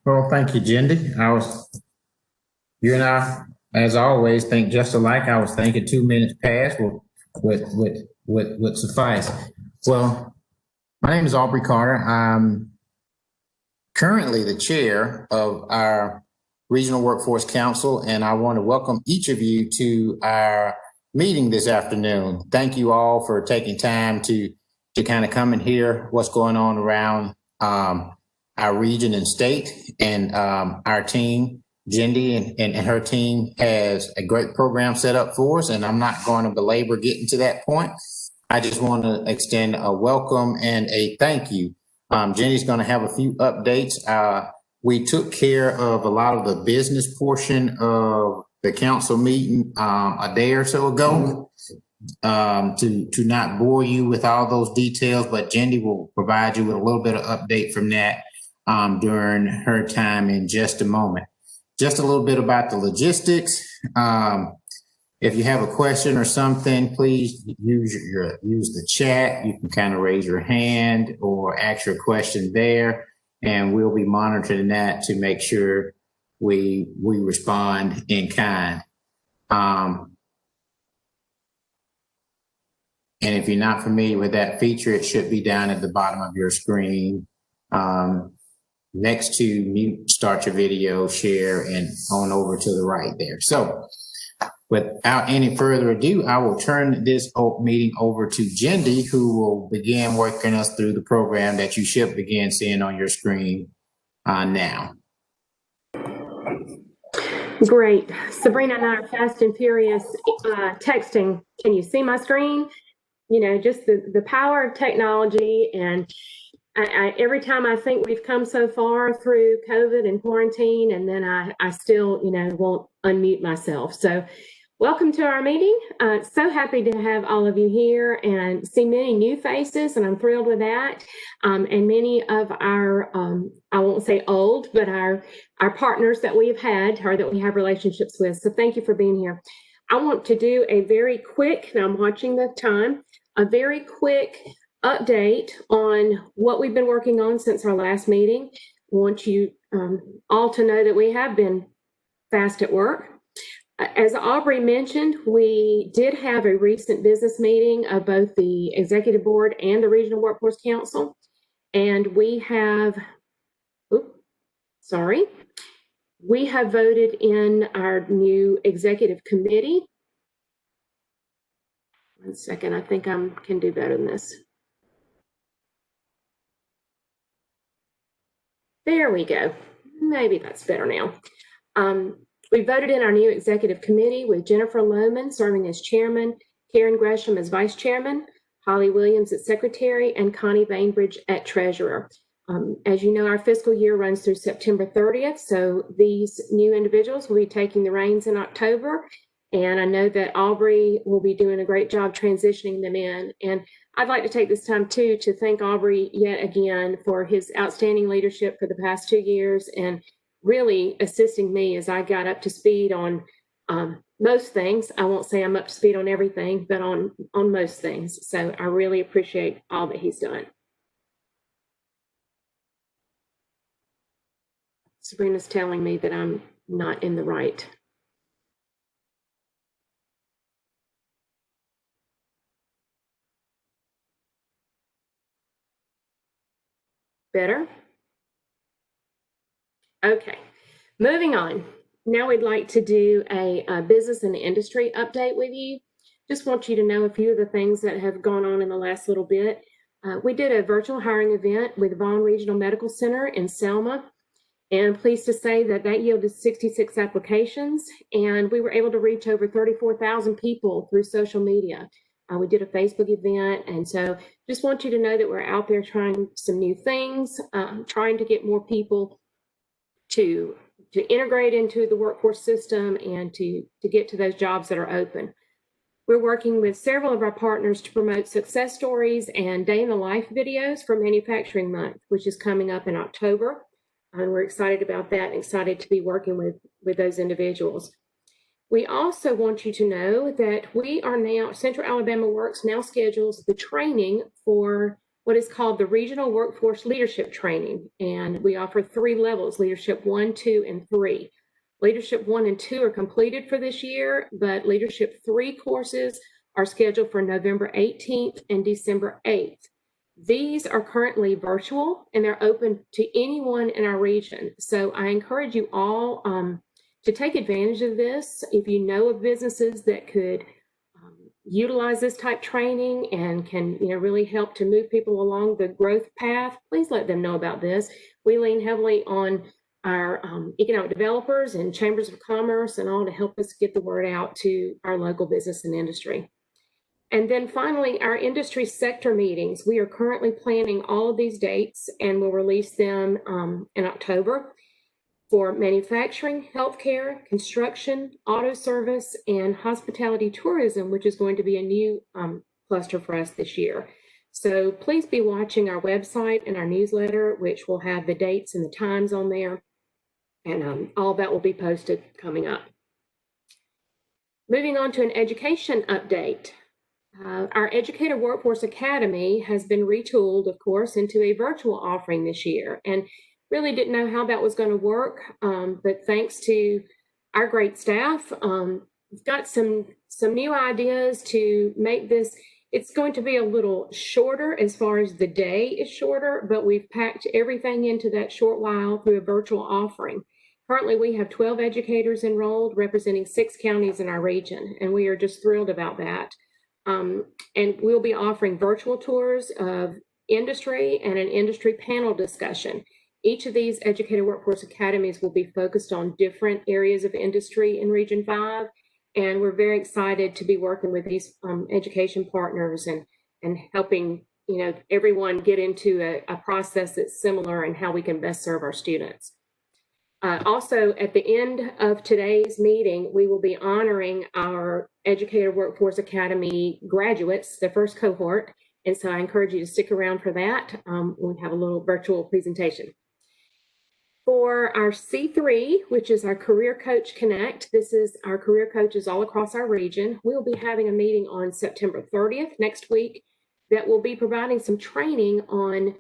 Well, thank you, Jindy. You and I, as always, think just alike. I was thinking 2 minutes past would suffice. Well, my name is Aubrey Carter. I'm currently the chair of our Regional Workforce Council, and I want to welcome each of you to our meeting this afternoon. Thank you all for taking time to kind of come and hear what's going on around our region and state, and our team, Jindy and her team, has a great program set up for us, and I'm not going to belabor getting to that point. I just want to extend a welcome and a thank you. Jindy's going to have a few updates. We took care of a lot of the business portion of the council meeting a day or so ago. To not bore you with all those details, but Jindy will provide you with a little bit of update from that during her time in just a moment. Just a little bit about the logistics. If you have a question or something, please use the chat. You can kind of raise your hand or ask your question there, and we'll be monitoring that to make sure we respond in kind. And if you're not familiar with that feature, it should be down at the bottom of your screen. Next to mute, start your video, share, and on over to the right there. So without any further ado, I will turn this meeting over to Jindy, who will begin working us through the program that you should begin seeing on your screen now. Great. Sabrina and I are fast and furious texting. Can you see my screen? You know, just the power of technology. And every time I think we've come so far through COVID and quarantine, and then I still, won't unmute myself. So welcome to our meeting. So happy to have all of you here and see many new faces, and I'm thrilled with that. And many of our, I won't say old, but our partners that we have had or that we have relationships with. So thank you for being here. I want to do a very quick, now I'm watching the time, a very quick update on what we've been working on since our last meeting. I want you all to know that we have been fast at work. As Aubrey mentioned, we did have a recent business meeting of both the Executive Board and the Regional Workforce Council, and we have, we have voted in our new Executive Committee. One second, I think I can do better than this. There we go. Maybe that's better now. We voted in our new executive committee with Jennifer Lohman serving as chairman, Karen Gresham as vice chairman, Holly Williams as secretary, and Connie Bainbridge at treasurer. As you know, our fiscal year runs through September 30th, so these new individuals will be taking the reins in October. And I know that Aubrey will be doing a great job transitioning them in. And I'd like to take this time, too, to thank Aubrey yet again for his outstanding leadership for the past 2 years and really assisting me as I got up to speed on most things. I won't say I'm up to speed on everything, but on most things. So I really appreciate all that he's done. Sabrina's telling me that I'm not in the right. Better? Okay, moving on. Now we'd like to do a business and industry update with you. Just want you to know a few of the things that have gone on in the last little bit. We did a virtual hiring event with Vaughn Regional Medical Center in Selma, and pleased to say that yielded 66 applications, and we were able to reach over 34,000 people through social media. We did a Facebook event, and so just want you to know that we're out there trying some new things, trying to get more people to integrate into the workforce system and to get to those jobs that are open. We're working with several of our partners to promote success stories and day in the life videos for Manufacturing Month, which is coming up in October. And we're excited about that and excited to be working with those individuals. We also want you to know that we are now, Central Alabama Works now schedules the training for what is called the Regional Workforce Leadership Training. And we offer 3 levels, Leadership 1, 2, and 3. Leadership 1 and 2 are completed for this year, but Leadership 3 courses are scheduled for November 18th and December 8th. These are currently virtual and they're open to anyone in our region. So I encourage you all to take advantage of this. If you know of businesses that could utilize this type training and can really help to move people along the growth path, please let them know about this. We lean heavily on our economic developers and chambers of commerce and all to help us get the word out to our local business and industry. And then finally, our industry sector meetings. We are currently planning all of these dates and we'll release them in October for manufacturing, healthcare, construction, auto service, and hospitality tourism, which is going to be a new cluster for us this year. So please be watching our website and our newsletter, which will have the dates and the times on there. And all that will be posted coming up. Moving on to an education update. Our Educator Workforce Academy has been retooled, of course, into a virtual offering this year. And really didn't know how that was going to work, but thanks to our great staff, we've got some new ideas to make this. It's going to be a little shorter as far as the day is shorter, but we've packed everything into that short while through a virtual offering. Currently, we have 12 educators enrolled representing 6 counties in our region, and we are just thrilled about that. And we'll be offering virtual tours of industry and an industry panel discussion. Each of these Educator Workforce Academies will be focused on different areas of industry in Region 5, and we're very excited to be working with these education partners and helping everyone get into a process that's similar and how we can best serve our students. Also, at the end of today's meeting, we will be honoring our Educator Workforce Academy graduates, the first cohort, and so I encourage you to stick around for that. We have a little virtual presentation. For our C3, which is our Career Coach Connect, this is our career coaches all across our region. We'll be having a meeting on September 30th, next week, that will be providing some training on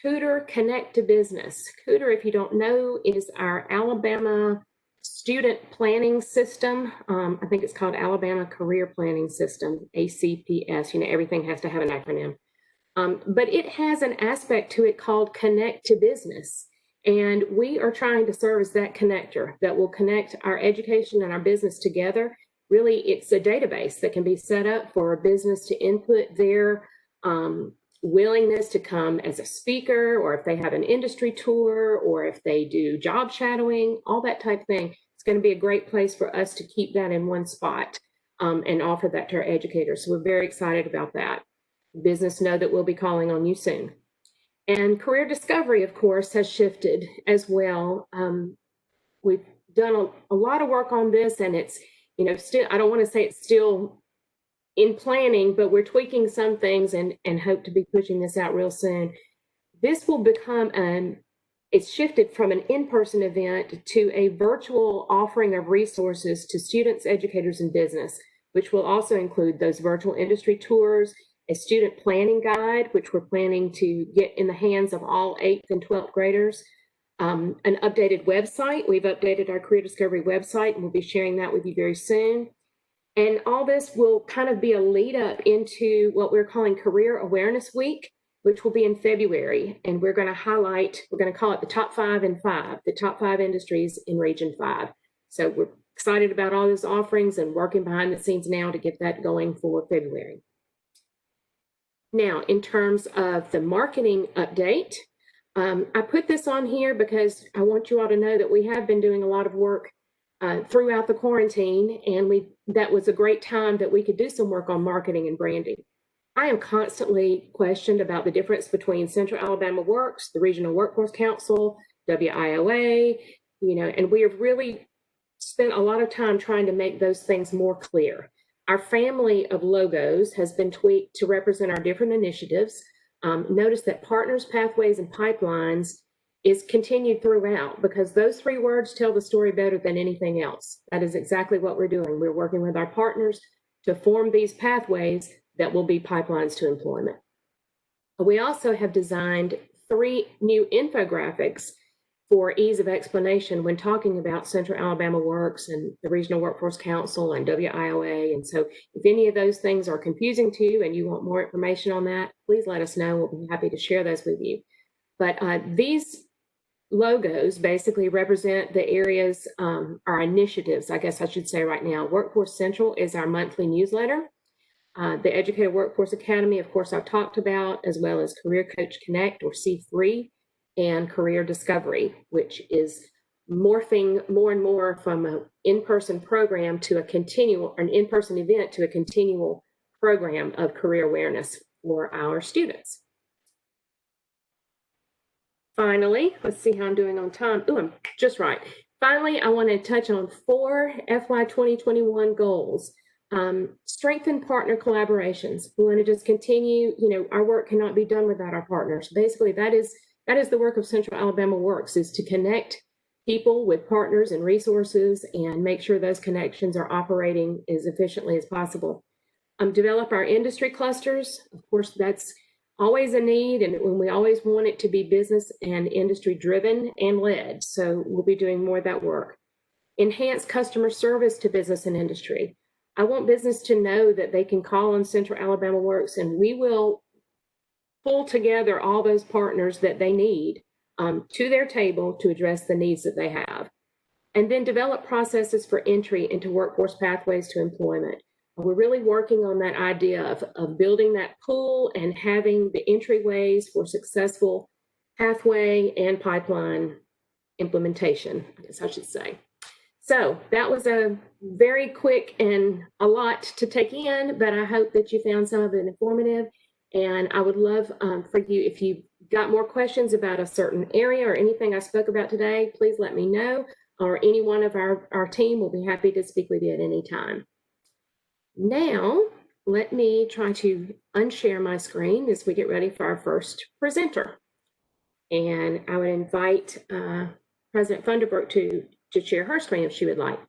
Cooter Connect to Business. Cooter, if you don't know, is our Alabama student planning system. I think it's called Alabama Career Planning System, ACPS. Everything has to have an acronym. But it has an aspect to it called Connect to Business. And we are trying to serve as that connector that will connect our education and our business together. Really, it's a database that can be set up for a business to input their willingness to come as a speaker, or if they have an industry tour, or if they do job shadowing, all that type of thing. It's going to be a great place for us to keep that in one spot and offer that to our educators. So we're very excited about that. Business know that we'll be calling on you soon. And career discovery, of course, has shifted as well. We've done a lot of work on this, and it's, still, I don't want to say it's still in planning, but we're tweaking some things and hope to be pushing this out real soon. This will become it's shifted from an in-person event to a virtual offering of resources to students, educators, and business, which will also include those virtual industry tours, a student planning guide, which we're planning to get in the hands of all 8th and 12th graders, an updated website. We've updated our career discovery website, and we'll be sharing that with you very soon. And all this will kind of be a lead up into what we're calling Career Awareness Week, which will be in February. And we're going to call it the top 5 in 5, the top 5 industries in Region 5. So we're excited about all those offerings and working behind the scenes now to get that going for February. Now, in terms of the marketing update, I put this on here because I want you all to know that we have been doing a lot of work throughout the quarantine, and that was a great time that we could do some work on marketing and branding. I am constantly questioned about the difference between Central Alabama Works, the Regional Workforce Council, WIOA, and we have really spent a lot of time trying to make those things more clear. Our family of logos has been tweaked to represent our different initiatives. Notice that partners, pathways, and pipelines is continued throughout because those 3 words tell the story better than anything else. That is exactly what we're doing. We're working with our partners to form these pathways that will be pipelines to employment. We also have designed 3 new infographics for ease of explanation when talking about Central Alabama Works and the Regional Workforce Council and WIOA. And so if any of those things are confusing to you and you want more information on that, please let us know. We'll be happy to share those with you. But these logos basically represent the areas, our initiatives, I guess I should say right now. Workforce Central is our monthly newsletter. The Educator Workforce Academy, of course, I've talked about, as well as Career Coach Connect, or C3, and Career Discovery, which is morphing more and more from an in-person program to an in-person event to a continual program of career awareness for our students. Finally, let's see how I'm doing on time. Oh, I'm just right. Finally, I want to touch on 4 FY 2021 goals. Strengthen partner collaborations. We want to just continue, our work cannot be done without our partners. Basically, that is the work of Central Alabama Works, is to connect people with partners and resources and make sure those connections are operating as efficiently as possible. Develop our industry clusters. Of course, that's always a need, and when we always want it to be business and industry driven and led. So we'll be doing more of that work. Enhance customer service to business and industry. I want business to know that they can call on Central Alabama Works, and we will pull together all those partners that they need to their table to address the needs that they have. And then develop processes for entry into workforce pathways to employment. We're really working on that idea of building that pool and having the entryways for successful pathway and pipeline implementation, I guess I should say. So that was a very quick and a lot to take in, but I hope that you found some of it informative. And I would love for you, if you got more questions about a certain area or anything I spoke about today, please let me know, or any one of our team will be happy to speak with you at any time. Now, let me try to unshare my screen as we get ready for our first presenter. And I would invite President Funderburk to share her screen if she would like.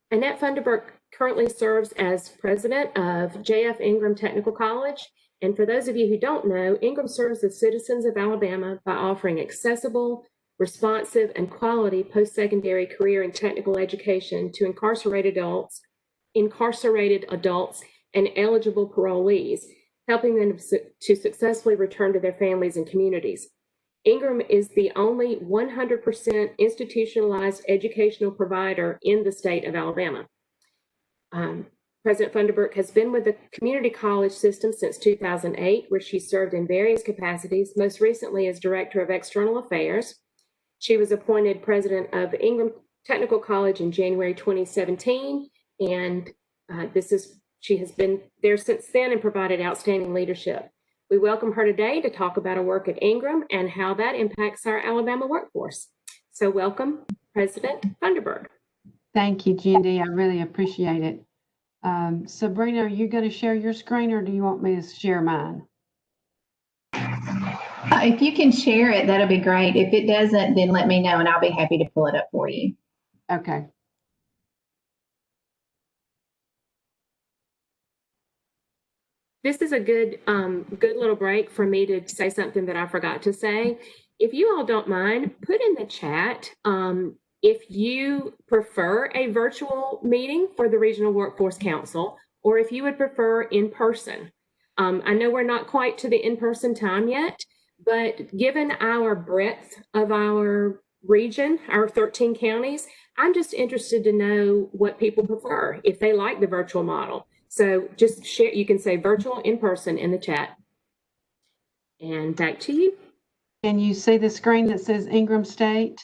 Annette Funderburk currently serves as president of J.F. Ingram Technical College. And for those of you who don't know, Ingram serves the citizens of Alabama by offering accessible, responsive, and quality post-secondary career and technical education to incarcerated adults, and eligible parolees, helping them to successfully return to their families and communities. Ingram is the only 100% institutionalized educational provider in the state of Alabama. President Funderburk has been with the community college system since 2008, where she served in various capacities, most recently as Director of External Affairs. She was appointed president of Ingram Technical College in January 2017, and she has been there since then and provided outstanding leadership. We welcome her today to talk about her work at Ingram and how that impacts our Alabama workforce. So welcome, President Funderburk. Thank you, Jeandy. I really appreciate it. Sabrina, are you going to share your screen, or do you want me to share mine? If you can share it, that'll be great. If it doesn't, then let me know and I'll be happy to pull it up for you. Okay. This is a good little break for me to say something that I forgot to say. If you all don't mind, put in the chat if you prefer a virtual meeting for the Regional Workforce Council, or if you would prefer in person. I know we're not quite to the in-person time yet, but given our breadth of our region, our 13 counties, I'm just interested to know what people prefer, if they like the virtual model. So just share, you can say virtual, in person in the chat. And back to you. Can you see the screen that says Ingram State?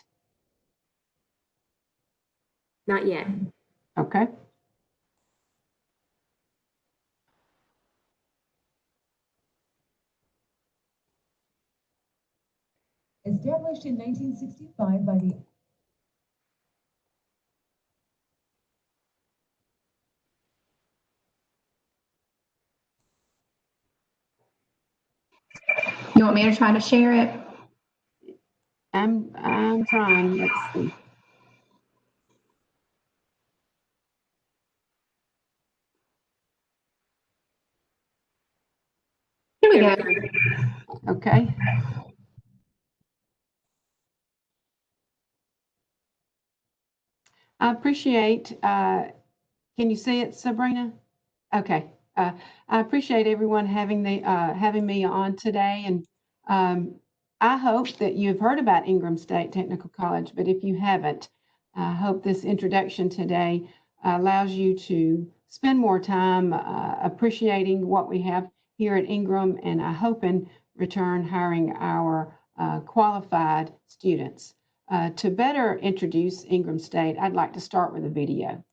Not yet. Okay. Established in 1965 by the You want me to try to share it? I'm trying. Let's see. Here we go. I appreciate, can you see it, Sabrina? Okay. I appreciate everyone having having me on today. And I hope that you've heard about Ingram State Technical College, but if you haven't, I hope this introduction today allows you to spend more time appreciating what we have here at Ingram, and I hope in return hiring our qualified students. To better introduce Ingram State, I'd like to start with a video.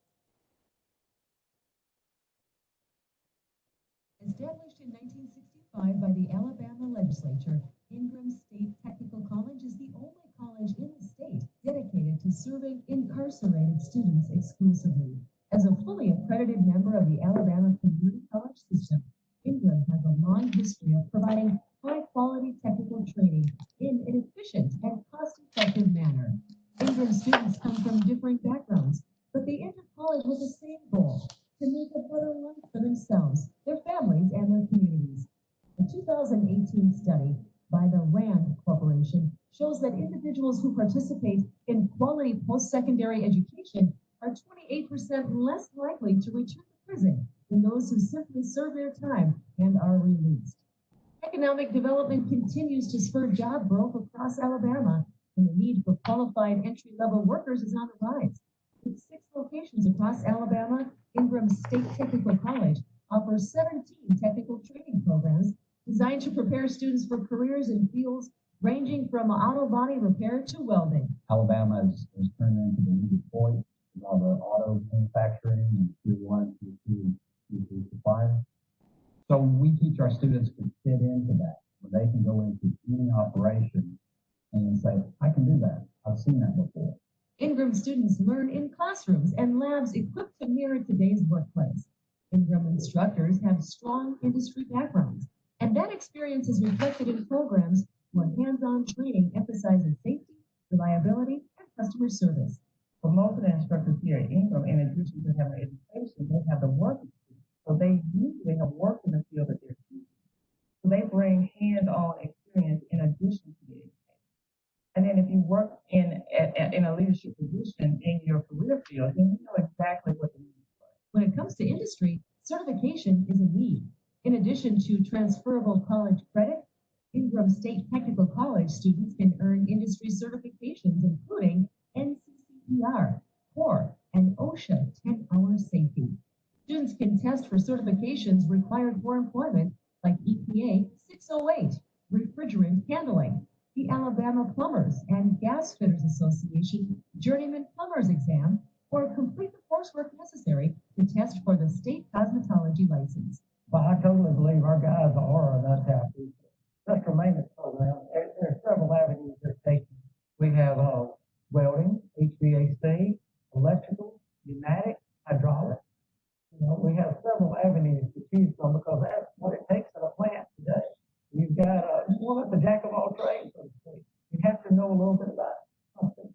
Established in 1965 by the Alabama legislature, Ingram State Technical College is the only college in the state dedicated to serving incarcerated students exclusively. As a fully accredited member of the Alabama Community College System, Ingram has a long history of providing high-quality technical training in an efficient and cost-effective manner. Ingram students come from different backgrounds, but they enter college with the same goal: to make a better life for themselves, their families, and their communities. A 2018 study by the RAND Corporation shows that individuals who participate in quality post-secondary education are 28% less likely to return to prison than those who simply serve their time and are released. Economic development continues to spur job growth across Alabama, and the need for qualified entry-level workers is on the rise. With 6 locations across Alabama, Ingram State Technical College offers 17 technical training programs designed to prepare students for careers in fields ranging from auto body repair to welding. Alabama is turned into the leading point with all the auto manufacturing and tier 1, tier 2, tier 3 suppliers. So we teach our students to fit into that, where they can go into any operation and say, I can do that. I've seen that before. Ingram students learn in classrooms and labs equipped to mirror today's workplace. Ingram instructors have strong industry backgrounds, and that experience is reflected in programs where hands-on training emphasizes safety, reliability, and customer service. For most of the instructors here at Ingram, in addition to having education, they have the work experience. So they usually have worked in the field that they're teaching. So they bring hands-on experience in addition to the education. And then if you work in a leadership position in your career field, then you know exactly what the need is. When it comes to industry, certification is a need. In addition to transferable college credit, Ingram State Technical College students can earn industry certifications, including NCCER, CORE, and OSHA 10-hour safety. Students can test for certifications required for employment, like EPA 608, refrigerant handling, the Alabama Plumbers and Gas Fitters Association Journeyman Plumbers exam, or complete the coursework necessary to test for the state cosmetology license. Well, I totally believe our guys are not happy. Industrial maintenance program, there are several avenues they're taking. We have welding, HVAC, electrical, pneumatic, hydraulic. You know, we have several avenues to choose from because that's what it takes in a plant today. You've got the jack of all trades, so to speak. You have to know a little bit about something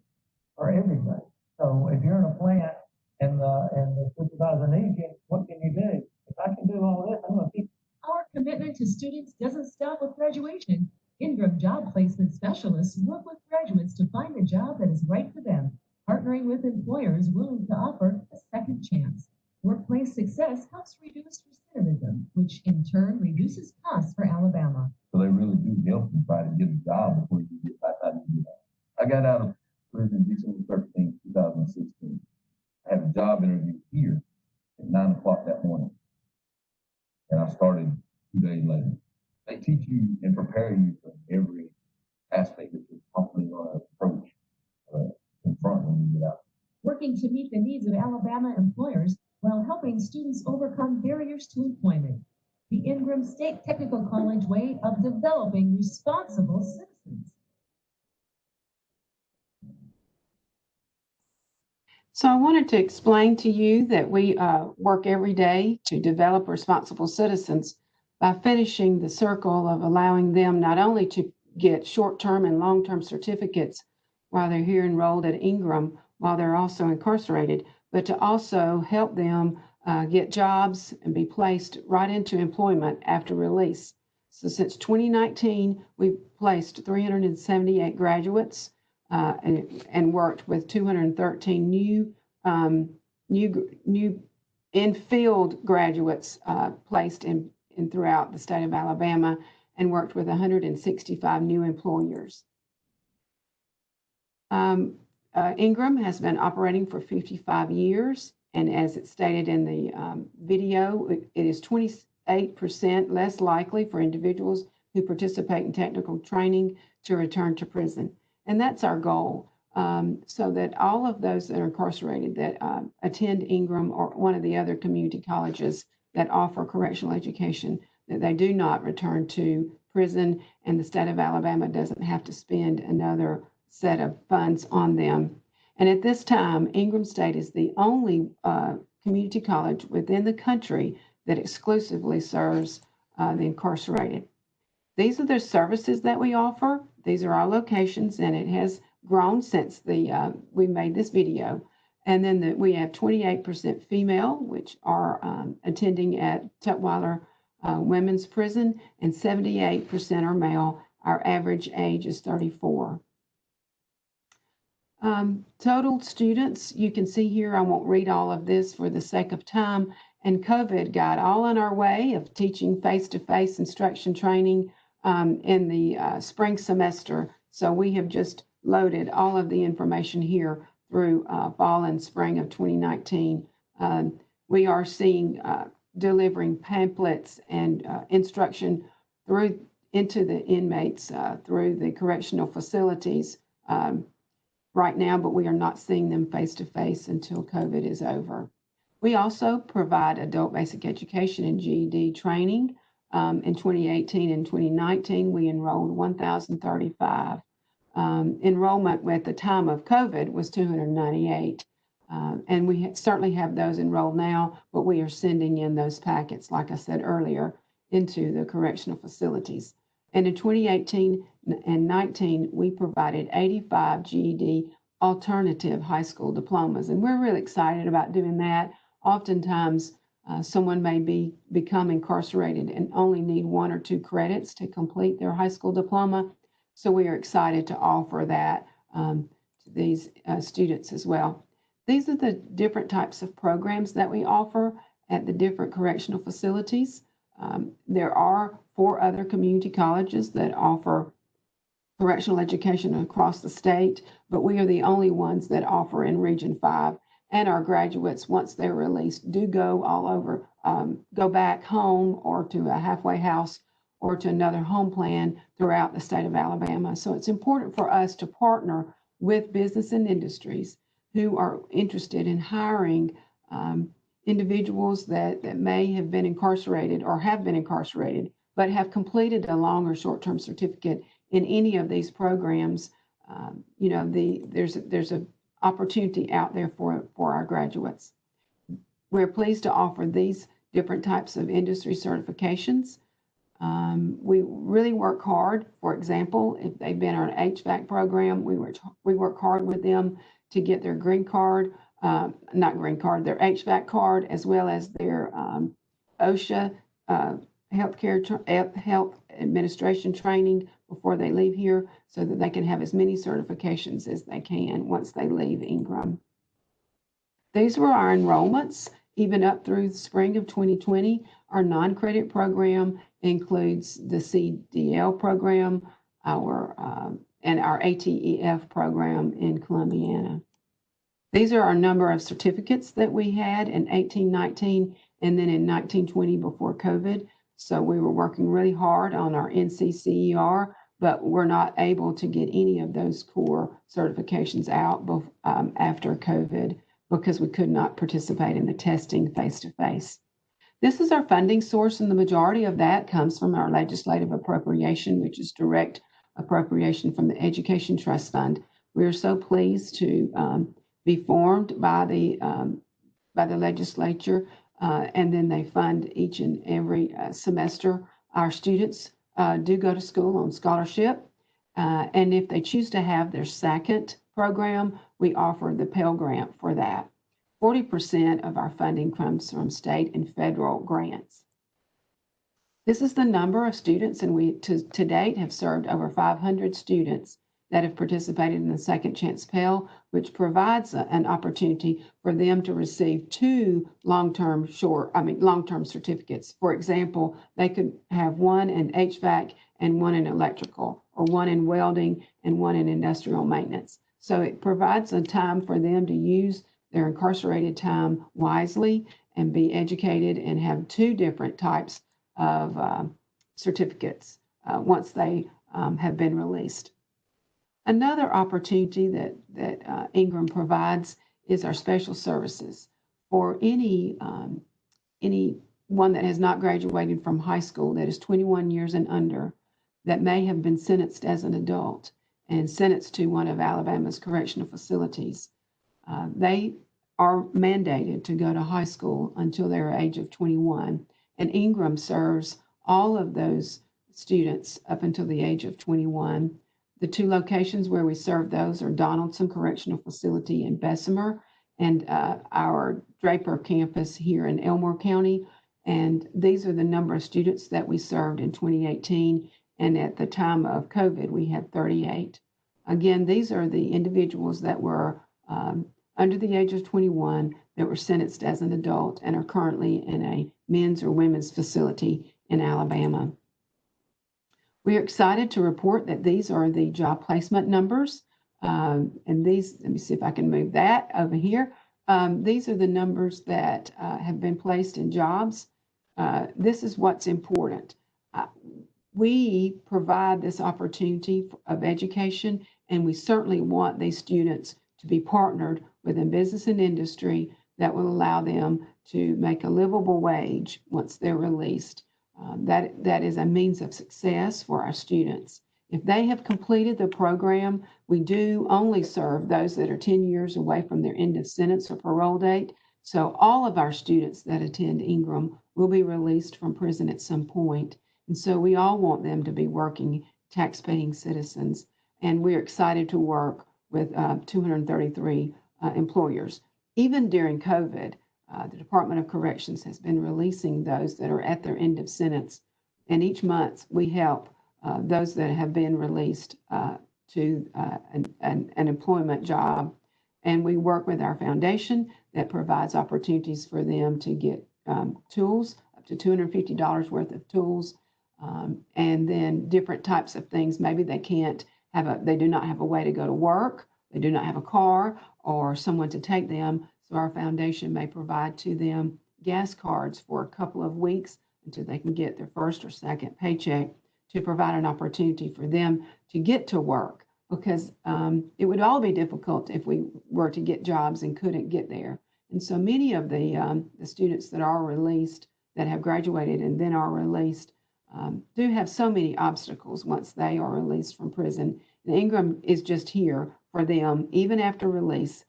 or everything. So if you're in a plant and the supervisor needs you, what can you do? If I can do all this, I'm going to keep. Our commitment to students doesn't stop with graduation. Ingram Job Placement Specialists work with graduates to find the job that is right for them, partnering with employers willing to offer a second chance. Workplace success helps reduce recidivism, which in turn reduces costs for Alabama. So they really do help you try to get a job before you get back out and get out. I got out of prison December 13, 2016. I had a job interview here at 9 o'clock that morning. And I started 2 days later. They teach you and prepare you for every aspect that you're probably going to approach in front when you get out. Working to meet the needs of Alabama employers while helping students overcome barriers to employment. The Ingram State Technical College way of developing responsible citizens. So I wanted to explain to you that we work every day to develop responsible citizens by finishing the circle of allowing them not only to get short-term and long-term certificates while they're here enrolled at Ingram, while they're also incarcerated, but to also help them get jobs and be placed right into employment after release. So since 2019, we've placed 378 graduates and worked with 213 new new in-field graduates placed in throughout the state of Alabama, and worked with 165 new employers. Ingram has been operating for 55 years, and as it stated in the video, it is 28% less likely for individuals who participate in technical training to return to prison. And that's our goal, so that all of those that are incarcerated that attend Ingram or one of the other community colleges that offer correctional education, that they do not return to prison, and the state of Alabama doesn't have to spend another set of funds on them. And at this time, Ingram State is the only community college within the country that exclusively serves the incarcerated. These are the services that we offer. These are our locations, and it has grown since we made this video. And then we have 28% female, which are attending at Tutwiler Women's Prison, and 78% are male. Our average age is 34. Total students, you can see here, I won't read all of this for the sake of time, and COVID got all in our way of teaching face-to-face instruction training in the spring semester. So we have just loaded all of the information here through fall and spring of 2019. We are seeing delivering pamphlets and instruction through into the inmates through the correctional facilities right now, but we are not seeing them face-to-face until COVID is over. We also provide adult basic education and GED training. In 2018 and 2019, we enrolled 1,035. Enrollment at the time of COVID was 298. And we certainly have those enrolled now, but we are sending in those packets, like I said earlier, into the correctional facilities. And in 2018 and 19, we provided 85 GED alternative high school diplomas. And we're really excited about doing that. Oftentimes, someone may become incarcerated and only need 1 or 2 credits to complete their high school diploma. So we are excited to offer that to these students as well. These are the different types of programs that we offer at the different correctional facilities. There are 4 other community colleges that offer correctional education across the state, but we are the only ones that offer in Region 5. And our graduates, once they're released, do go all over, go back home or to a halfway house or to another home plan throughout the state of Alabama. So it's important for us to partner with business and industries who are interested in hiring individuals that may have been incarcerated or have been incarcerated, but have completed a long or short-term certificate in any of these programs. There's an opportunity out there for our graduates. We're pleased to offer these different types of industry certifications. We really work hard. For example, if they've been on an HVAC program, we work hard with them to get their green card, their HVAC card, as well as their OSHA health administration training before they leave here, so that they can have as many certifications as they can once they leave Ingram. These were our enrollments, even up through the spring of 2020. Our non-credit program includes the CDL program, and our ATEF program in Columbiana. These are our number of certificates that we had in 18-19 and then in 19-20 before COVID. So we were working really hard on our NCCER, but we're not able to get any of those core certifications out after COVID because we could not participate in the testing face-to-face. This is our funding source, and the majority of that comes from our legislative appropriation, which is direct appropriation from the Education Trust Fund. We are so pleased to be formed by the legislature, and then they fund each and every semester. Our students do go to school on scholarship, and if they choose to have their second program, we offer the Pell Grant for that. 40% of our funding comes from state and federal grants. This is the number of students, and we to date have served over 500 students that have participated in the Second Chance Pell, which provides an opportunity for them to receive two long-term certificates. For example, they could have one in HVAC and one in electrical, or one in welding and one in industrial maintenance. So it provides a time for them to use their incarcerated time wisely and be educated and have two different types of certificates once they have been released. Another opportunity that Ingram provides is our special services. For anyone that has not graduated from high school that is 21 years and under, that may have been sentenced as an adult and sentenced to one of Alabama's correctional facilities, they are mandated to go to high school until their age of 21. And Ingram serves all of those students up until the age of 21. The two locations where we serve those are Donaldson Correctional Facility in Bessemer and our Draper campus here in Elmore County. And these are the number of students that we served in 2018. And at the time of COVID, we had 38. Again, these are the individuals that were under the age of 21 that were sentenced as an adult and are currently in a men's or women's facility in Alabama. We are excited to report that these are the job placement numbers. And these, let me see if I can move that over here. These are the numbers that have been placed in jobs. This is what's important. We provide this opportunity of education, and we certainly want these students to be partnered within business and industry that will allow them to make a livable wage once they're released. That is a means of success for our students. If they have completed the program, we do only serve those that are 10 years away from their end of sentence or parole date. So all of our students that attend Ingram will be released from prison at some point. And so we all want them to be working, tax-paying citizens. And we're excited to work with 233 employers. Even during COVID, the Department of Corrections has been releasing those that are at their end of sentence. And each month we help those that have been released to an employment job. And we work with our foundation that provides opportunities for them to get tools, up to $250 worth of tools, and then different types of things. Maybe they do not have a way to go to work, they do not have a car or someone to take them. So our foundation may provide to them gas cards for a couple of weeks until they can get their first or second paycheck, to provide an opportunity for them to get to work, because it would all be difficult if we were to get jobs and couldn't get there. And so many of the students that are released, that have graduated and then are released, do have so many obstacles once they are released from prison. And Ingram is just here for them, even after release,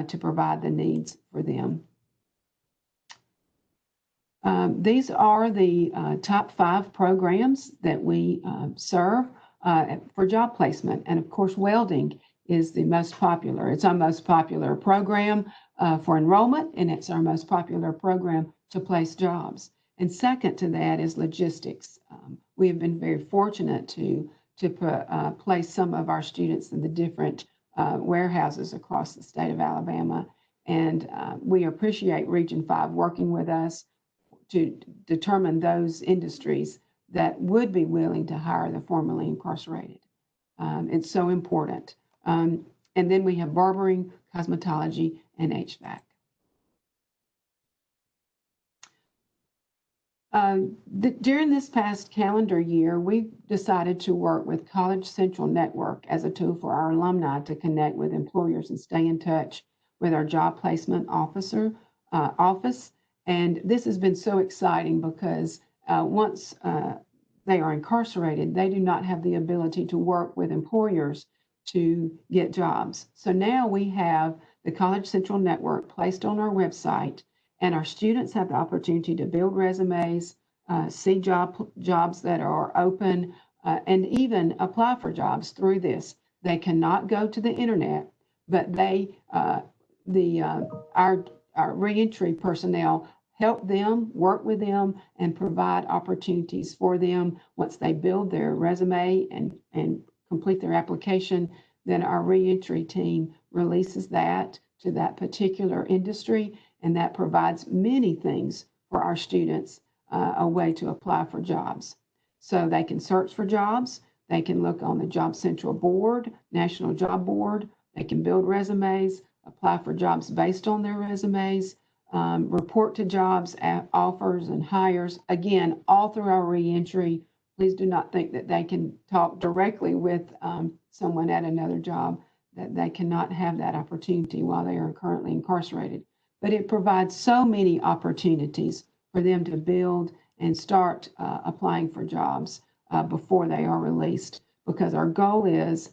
to provide the needs for them. These are the top 5 programs that we serve for job placement. And of course, welding is the most popular. It's our most popular program for enrollment, and it's our most popular program to place jobs. And second to that is logistics. We have been very fortunate to place some of our students in the different warehouses across the state of Alabama. And we appreciate Region 5 working with us to determine those industries that would be willing to hire the formerly incarcerated. It's so important. And then we have barbering, cosmetology, and HVAC. During this past calendar year, we decided to work with College Central Network as a tool for our alumni to connect with employers and stay in touch with our job placement office. And this has been so exciting because once they are incarcerated, they do not have the ability to work with employers to get jobs. So now we have the College Central Network placed on our website, and our students have the opportunity to build resumes, see jobs that are open, and even apply for jobs through this. They cannot go to the internet, but our reentry personnel help them, work with them, and provide opportunities for them once they build their resume and complete their application. then our reentry team releases that to that particular industry, and that provides many things for our students, a way to apply for jobs. So they can search for jobs, they can look on the Job Central Board, National Job Board, they can build resumes, apply for jobs based on their resumes, report to jobs, offers, and hires. Again, all through our reentry. Please do not think that they can talk directly with someone at another job, that they cannot have that opportunity while they are currently incarcerated. But it provides so many opportunities for them to build and start applying for jobs before they are released, because our goal is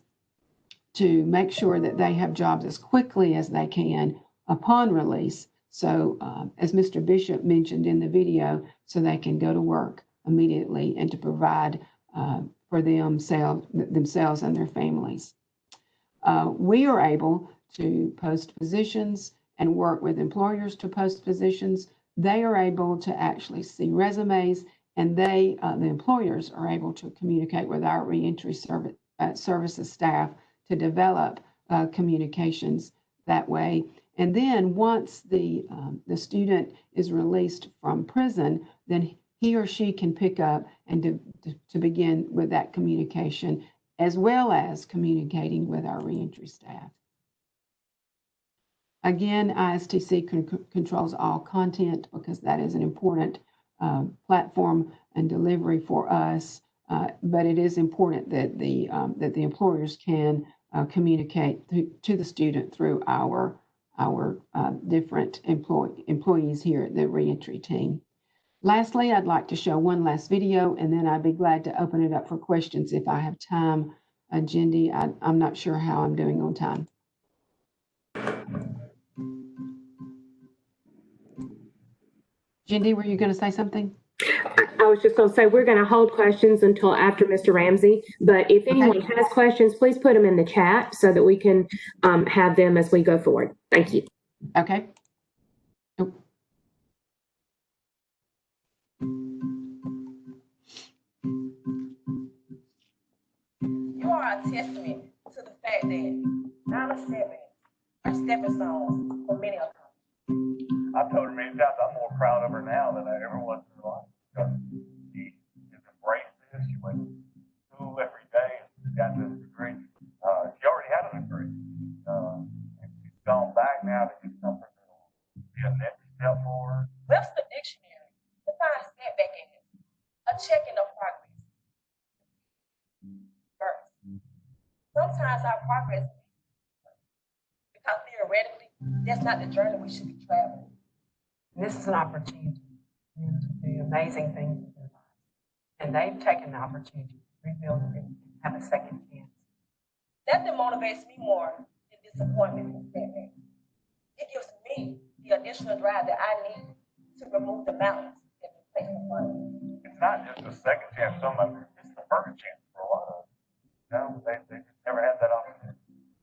to make sure that they have jobs as quickly as they can upon release. So as Mr. Bishop mentioned in the video, so they can go to work immediately and to provide for themselves and their families. We are able to post positions and work with employers to post positions. They are able to actually see resumes, and the employers are able to communicate with our reentry services staff to develop communications that way. And then once the student is released from prison, then he or she can pick up and to begin with that communication, as well as communicating with our reentry staff. Again, ISTC controls all content, because that is an important platform and delivery for us. But it is important that the employers can communicate to the student through our different employees here at the reentry team. Lastly, I'd like to show one last video, and then I'd be glad to open it up for questions if I have time. Jindy, I'm not sure how I'm doing on time. Jindy, were you going to say something? I was just going to say, we're going to hold questions until after Mr. Ramsey, but if anyone has questions, please put them in the chat so that we can have them as we go forward. Thank you. Okay. You are a testament to the fact that 9 or 7 are stepping stones for many of them. I've told her many times I'm more proud of her now than I ever was in her life, because she has embraced this. She went to school every day and got this degree. She already had a degree, and she's gone back now to do something that will be a next step for her. Webster Dictionary defines setback as a checking of progress. First, sometimes our progress, because theoretically, that's not the journey we should be traveling. And this is an opportunity to do amazing things in their lives. And they've taken the opportunity to rebuild and have a second chance. Nothing motivates me more than disappointment and setbacks. It gives me the additional drive that I need to remove the mountains that we place in front of me. It's not just a second chance, some of them, it's the first chance for a lot of them. You know, they just never had that opportunity.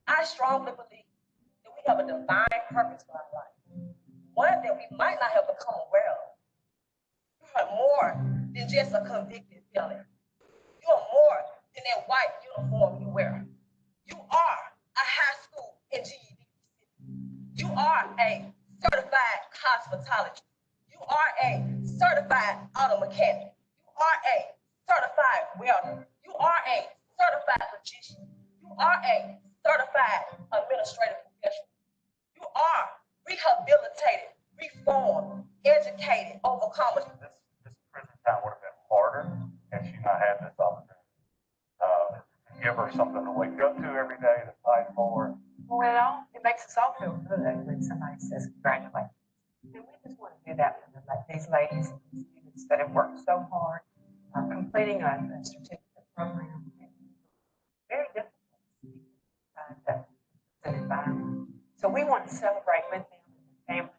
I strongly believe that we have a divine purpose for our life, one that we might not have become aware of. You are more than just a convicted felon. You are more than that white uniform you wear. You are a high school and GED. You are a certified cosmetologist. You are a certified auto mechanic. You are a certified welder. You are a certified magician. You are a certified administrative professional. You are rehabilitated, reformed, educated, overcomers. This prison time would have been harder had she not had this opportunity. To give her something to wake up to every day, to fight for. Well, it makes us all feel good when somebody says congratulations. And we just want to do that for these ladies and these students that have worked so hard, completing a certificate program. Very difficult an environment. So we want to celebrate with them and their families.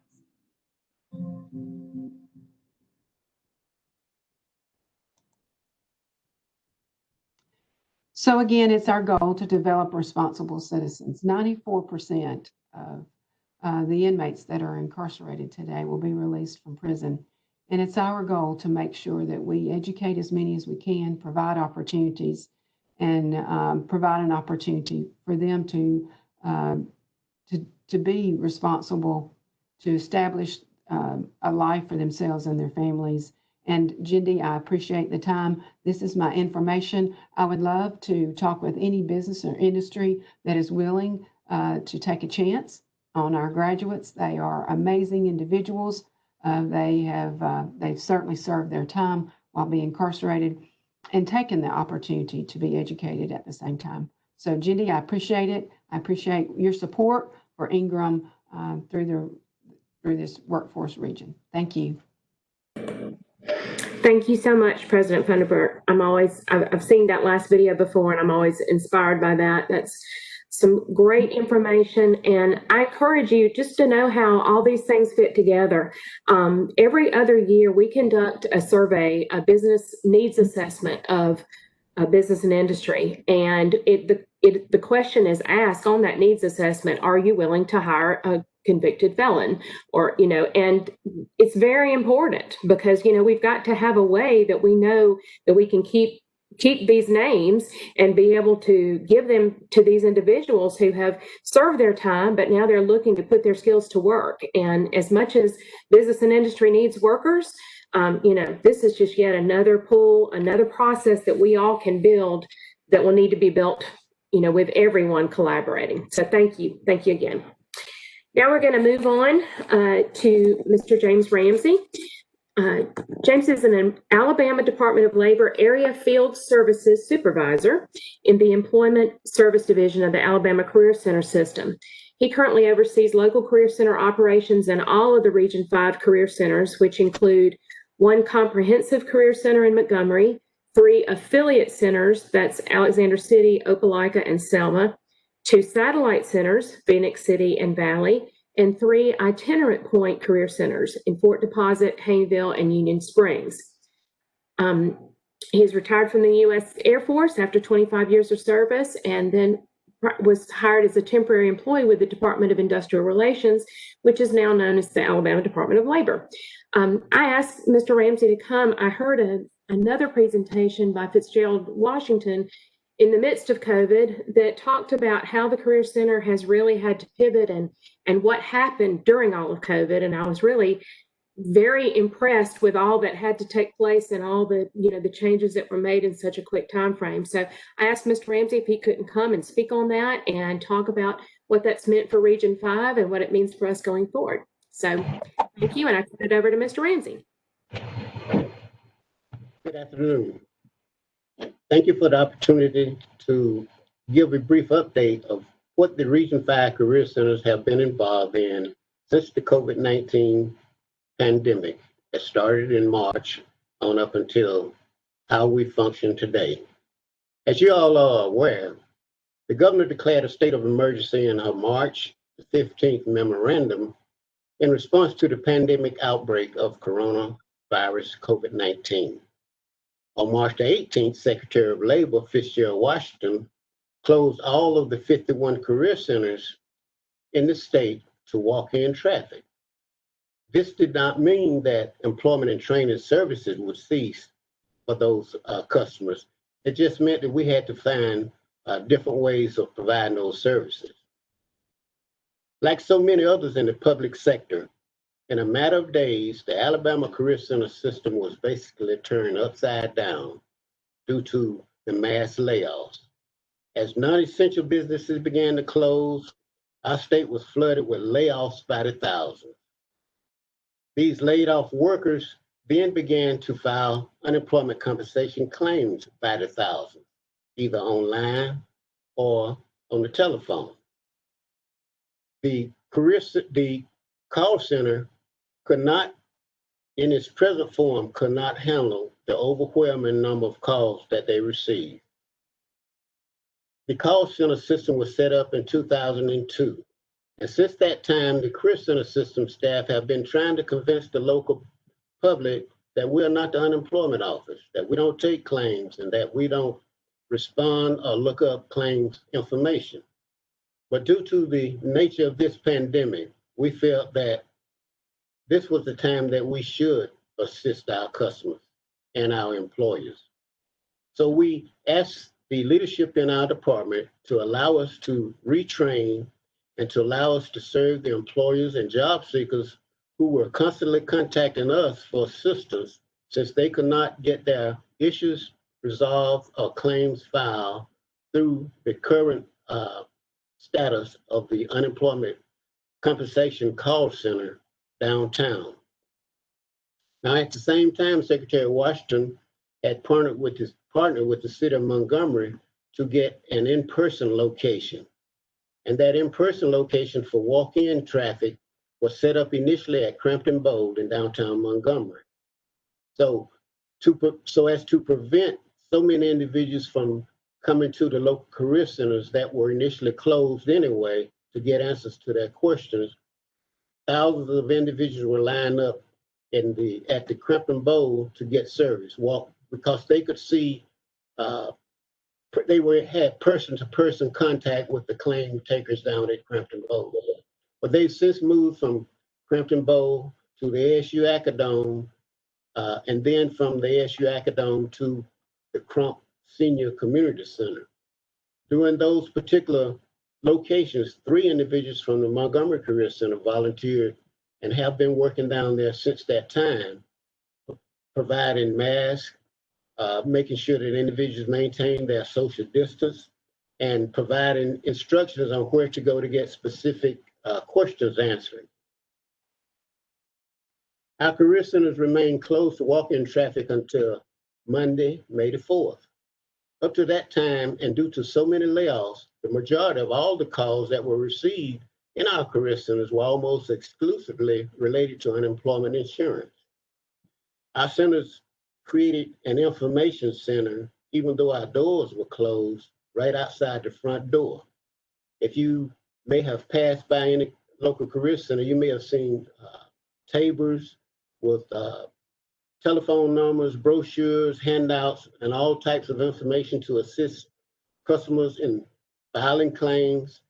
So again, it's our goal to develop responsible citizens. 94% of the inmates that are incarcerated today will be released from prison. And it's our goal to make sure that we educate as many as we can, provide opportunities, and provide an opportunity for them to be responsible, to establish a life for themselves and their families. And Jindy, I appreciate the time. This is my information. I would love to talk with any business or industry that is willing to take a chance on our graduates. They are amazing individuals. They've certainly served their time while being incarcerated and taken the opportunity to be educated at the same time. So Jindy, I appreciate it. I appreciate your support for Ingram through this workforce region. Thank you. Thank you so much, President Funderburk. I've seen that last video before, and I'm always inspired by that. That's some great information, and I encourage you just to know how all these things fit together. Every other year, we conduct a survey, a business needs assessment of business and industry, and the question is asked on that needs assessment: are you willing to hire a convicted felon? Or, and it's very important because, we've got to have a way that we know that we can keep these names and be able to give them to these individuals who have served their time, but now they're looking to put their skills to work. And as much as business and industry needs workers, this is just yet another pool, another process that we all can build that will need to be built, with everyone collaborating. So thank you. Thank you again. Now we're going to move on to Mr. James Ramsey. James is an Alabama Department of Labor Area Field Services Supervisor in the Employment Service Division of the Alabama Career Center System. He currently oversees local Career Center operations in all of the Region 5 Career Centers, which include 1 comprehensive Career Center in Montgomery, 3 affiliate centers, that's Alexander City, Opelika, and Selma, 2 satellite centers, Phoenix City and Valley, and 3 itinerant point career centers in Fort Deposit, Haynesville, and Union Springs. He is retired from the U.S. Air Force after 25 years of service, and then was hired as a temporary employee with the Department of Industrial Relations, which is now known as the Alabama Department of Labor. I asked Mr. Ramsey to come. I heard another presentation by Fitzgerald Washington in the midst of COVID that talked about how the Career Center has really had to pivot and what happened during all of COVID. And I was really very impressed with all that had to take place and all the, the changes that were made in such a quick time frame. So I asked Mr. Ramsey if he couldn't come and speak on that and talk about what that's meant for Region 5 and what it means for us going forward. So thank you, and I turn it over to Mr. Ramsey. Good afternoon. Thank you for the opportunity to give a brief update of what the Region 5 Career Centers have been involved in since the COVID-19 pandemic that started in March on up until how we function today. As you all are aware, the governor declared a state of emergency in her March 15th memorandum in response to the pandemic outbreak of coronavirus COVID-19. On March the 18th, Secretary of Labor Fitzgerald Washington closed all of the 51 career centers in the state to walk-in traffic. This did not mean that employment and training services would cease for those customers. It just meant that we had to find different ways of providing those services. Like so many others in the public sector, in a matter of days, the Alabama Career Center system was basically turned upside down due to the mass layoffs. As non-essential businesses began to close, our state was flooded with layoffs by the thousands. These laid off workers then began to file unemployment compensation claims by the thousands, either online or on the telephone. The call center could not, in its present form, could not handle the overwhelming number of calls that they received. The call center system was set up in 2002. And since that time, the Career Center system staff have been trying to convince the local public that we are not the unemployment office, that we don't take claims, and that we don't respond or look up claims information. But due to the nature of this pandemic, we felt that this was the time that we should assist our customers and our employers. So we asked the leadership in our department to allow us to retrain and to allow us to serve the employers and job seekers who were constantly contacting us for assistance since they could not get their issues resolved or claims filed through the current status of the unemployment compensation call center downtown. Now, at the same time, Secretary Washington had partnered with the city of Montgomery to get an in-person location. And that in-person location for walk-in traffic was set up initially at Crampton Bowl in downtown Montgomery. So as to prevent so many individuals from coming to the local career centers that were initially closed anyway to get answers to their questions, thousands of individuals were lined up at the Crampton Bowl to get service, because they could see had person-to-person contact with the claim takers down at Crampton Bowl. But they've since moved from Crampton Bowl to the ASU Acadome, and then from the ASU Acadome to the Crump Senior Community Center. During those particular locations, 3 individuals from the Montgomery Career Center volunteered and have been working down there since that time, providing masks, making sure that individuals maintain their social distance, and providing instructions on where to go to get specific questions answered. Our career centers remain closed to walk-in traffic until Monday, May the 4th. Up to that time, and due to so many layoffs, the majority of all the calls that were received in our career centers were almost exclusively related to unemployment insurance. Our centers created an information center, even though our doors were closed, right outside the front door. If you may have passed by any local career center, you may have seen tables with telephone numbers, brochures, handouts, and all types of information to assist customers in filing claims.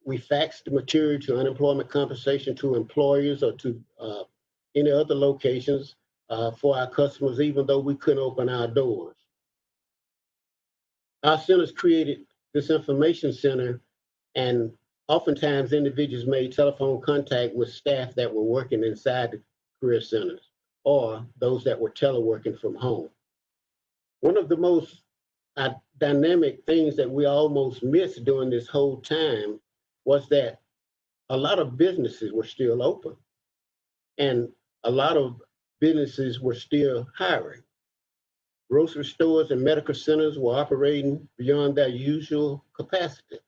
We faxed the material to unemployment compensation to employers or to any other locations for our customers, even though we couldn't open our doors. Our centers created this information center, and oftentimes individuals made telephone contact with staff that were working inside the career centers or those that were teleworking from home. One of the most dynamic things that we almost missed during this whole time was that a lot of businesses were still open and a lot of businesses were still hiring. Grocery stores and medical centers were operating beyond their usual capacity.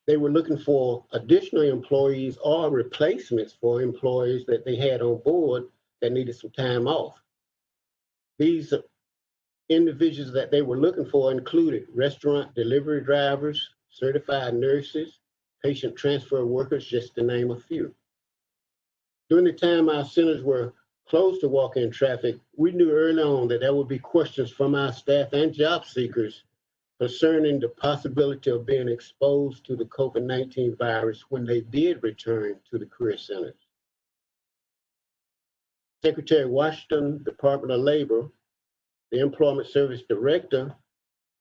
They were looking for additional employees or replacements for employees that they had on board that needed some time off. These individuals that they were looking for included restaurant delivery drivers, certified nurses, patient transfer workers, just to name a few. During the time our centers were closed to walk-in traffic, we knew early on that there would be questions from our staff and job seekers concerning the possibility of being exposed to the COVID-19 virus when they did return to the career centers. Secretary Washington, Department of Labor, the Employment Service Director,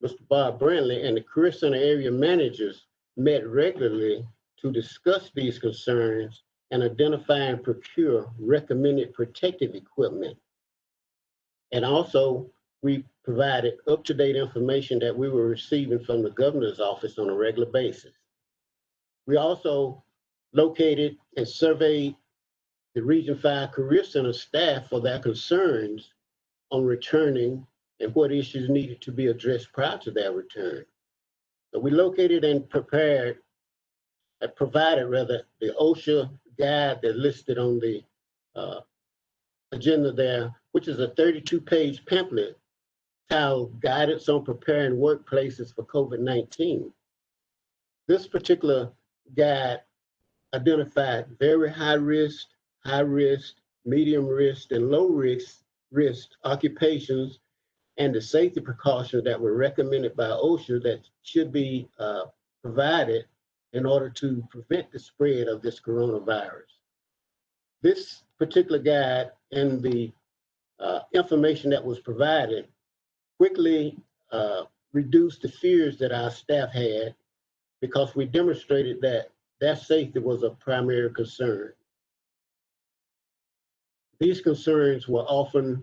Mr. Bob Brantley, and the career center area managers met regularly to discuss these concerns and identify and procure recommended protective equipment. And also, we provided up-to-date information that we were receiving from the governor's office on a regular basis. We also located and surveyed the Region 5 Career Center staff for their concerns on returning and what issues needed to be addressed prior to their return. So we located and provided the OSHA guide that's listed on the agenda there, which is a 32-page pamphlet titled Guidance on Preparing Workplaces for COVID-19. This particular guide identified very high risk, medium risk, and low risk occupations and the safety precautions that were recommended by OSHA that should be provided in order to prevent the spread of this coronavirus. This particular guide and the information that was provided quickly reduce the fears that our staff had because we demonstrated that their safety was a primary concern. These concerns were often